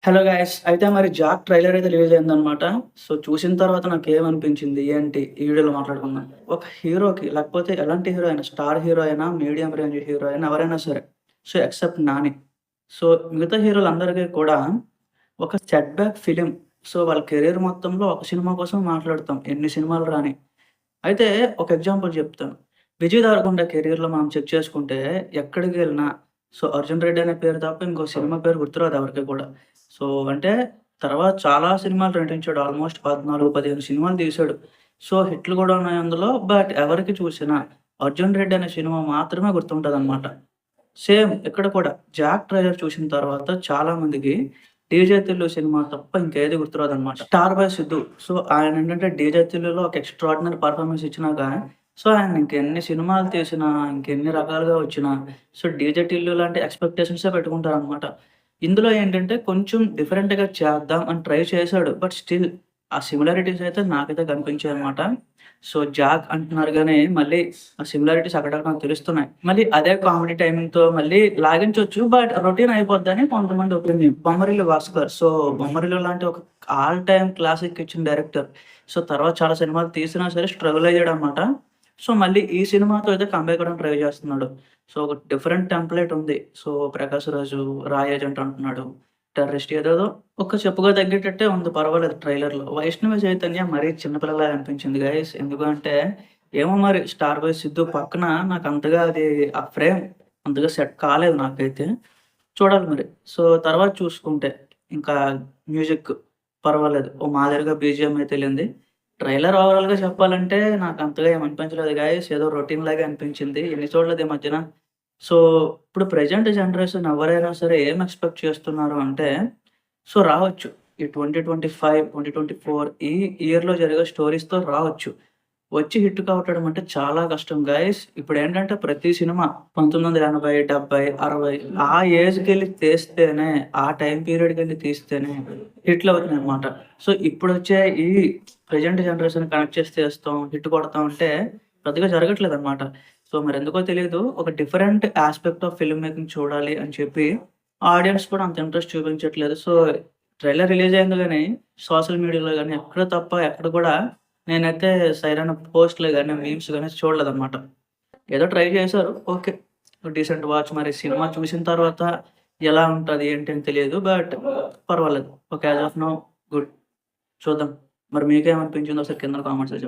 Hello guys! అయితే మరి 'Jack' trailer అయితే రిలీజ్ అయిందనమాట. సో, చూసిన తర్వాత నాకేమనిపించింది ఏంటి ఈ వీడియోలో మాట్లాడుకుందాం. ఒక హీరోకి లేకపోతే ఎలాంటి హీరో అయినా స్టార్ హీరో అయినా, మీడియం రేంజ్ హీరో అయినా ఎవరైనా సరే. So, except 'Nani'. సో, మిగతా హీరోలందరికీ కూడా ఒక సెట్ బ్యాక్ ఫిల్మ్. సో, వాళ్ళ కెరియర్ మొత్తంలో ఒక సినిమా కోసం మాట్లాడుతాం. ఎన్ని సినిమాలు రాని. అయితే ఒక ఎగ్జాంపుల్ చెప్తాను. 'విజయ్ దేవరకొండ' కెరియర్‌లో మనం చెక్ చేసుకుంటే ఎక్కడికెళ్ళినా సో, 'అర్జున్ రెడ్డి' అనే పేరు తప్ప ఇంకో సినిమా పేరు గుర్తురాదు ఎవరికీ కూడా. సో, అంటే తర్వాత చాలా సినిమాలు నటించాడు. ఆల్‌మోస్ట్ 14, 15 సినిమాలు తీశాడు. సో, హిట్‌లు కూడా ఉన్నాయి అందులో. బట్ ఎవరికి చూసినా 'అర్జున్ రెడ్డి' అనే సినిమా మాత్రమే గుర్తుంటదనమాట. సేమ్ ఇక్కడ కూడా 'జాక్' ట్రైలర్ చూసిన తర్వాత చాలా మందికి 'డీజే తిల్లు' సినిమా తప్ప ఇంకేది గుర్తురాదనమాట. 'స్టార్ బాయ్ సిద్దు' సో, ఆయనేంటంటే 'డీజే తిల్లులో' ఒక ఎక్స్‌ట్రార్డినరీ పెర్ఫార్మన్స్ ఇచ్చినాక సో, ఆయన ఇంకెన్ని సినిమాలు తీసినా, ఇంకెన్ని రకాలుగా వచ్చినా సో, 'డీజే టిల్లు' లాంటి ఎక్స్‌పెక్టేషన్సే పెట్టుకుంటారనమాట. ఇందులో ఏంటంటే కొంచెం డిఫరెంట్‌గా చేద్దాం అని ట్రై చేశాడు. బట్ స్టిల్ ఆ సిమిలారిటీస్ అయితే నాకైతే కనిపించాయనమాట. సో, 'జాక్' అంటున్నారు గానీ మళ్ళీ ఆ సిమిలారిటీస్ అక్కడక్కడ నాకు తెలుస్తున్నాయి. మళ్ళీ అదే కామెడీ టైమింగ్‌తో మళ్ళీ లాగించొచ్చు. బట్ రొటీన్ అయిపోద్దని కొంతమంది ఒపీనియన్. 'బొమ్మరిల్లు భాస్కర్' సో, 'బొమ్మరిల్లు' లాంటి ఒక ఆల్ టైమ్ క్లాసిక్ ఇచ్చిన డైరెక్టర్. సో, తర్వాత చాలా సినిమాలు తీసినా సరే స్ట్రగుల్ అయ్యాడనమాట. సో, మళ్ళీ ఈ సినిమాతో అయితే కమ్‌బ్యాక్ అవ్వడానికి ట్రై చేస్తున్నాడు. సో, ఒక డిఫరెంట్ టెంప్లేట్ ఉంది. సో, 'ప్రకాష్ రాజు' రా ఏజెంట్ అంటున్నాడు. టెర్రరిస్ట్ ఏదేదో ఒక చెప్పుకో తగ్గేటట్టే ఉంది పర్వాలేదు ట్రైలర్‌లో. 'వైష్ణవి చైతన్య' మరీ చిన్న పిల్లలాగా అనిపించింది గైస్. ఎందుకు అంటే ఏమో మరి 'స్టార్ బాయ్ సిద్దు' పక్కన నాకంతగా అది ఆ ఫ్రేమ్ అంతగా సెట్ కాలేదు నాకైతే. చూడాలి మరి. సో, తర్వాత చూసుకుంటే ఇంకా మ్యూజిక్ పర్వాలేదు. ఓ మాదిరిగా బీజీఎం అయితే ఎళ్ళింది. ట్రైలర్ ఓవరాల్‌గా చెప్పాలంటే నాకంతగా ఏమి అనిపించలేదు గైస్. ఏదో రొటీన్ లాగే అనిపించింది. ఎన్ని చూడలేదు ఈ మధ్యన. సో, ఇప్పుడు ప్రెజెంట్ జనరేషన్ ఎవరైనా సరే ఏం ఎక్స్‌పెక్ట్ చేస్తున్నారు అంటే, సో రావచ్చు. ఈ 2025, 2024 ఈ ఇయర్‌లో జరిగే స్టోరీస్‌తో రావచ్చు. వచ్చి హిట్ కొట్టడం అంటే చాలా కష్టం గైస్. ఇప్పుడేంటంటే ప్రతి సినిమా 1980, 70, 60 ఆ ఏజ్‌కెళ్ళి తీస్తేనే, ఆ టైమ్ పీరియడ్‌కెళ్ళి తీస్తేనే హిట్‌లవుతున్నాయన్నమాట. సో, ఇప్పుడొచ్చే ఈ ప్రెజెంట్ జనరేషన్ కనెక్ట్ చేసి తీస్తాం, హిట్ కొడతాం అంటే పెద్దగా జరగట్లేదన్నమాట. సో, మరెందుకో తెలీదు. ఒక different aspect of film making చూడాలి అని చెప్పి ఆడియన్స్ కూడా అంత ఇంట్రెస్ట్ చూపించట్లేదు. సో, ట్రైలర్ రిలీజ్ అయింది గానీ, సోషల్ మీడియాలో గానీ ఎక్కడ తప్ప ఎక్కడ కూడా నేనైతే సరైన పోస్ట్‌లు గాని, మీమ్స్ గాని చూడలేదన్నమాట. ఏదో ట్రై చేశారు. ఓకే. డీసెంట్ వాచ్ మరి సినిమా చూసిన తర్వాత ఎలా ఉంటది ఏంటి అని తెలియదు. బట్ పర్వాలేదు. Okay. As of now good. చూద్దాం. మరి మీకేమనిపించిందో ఒకసారి కింద కామెంట్స్‌లో చెప్పండి.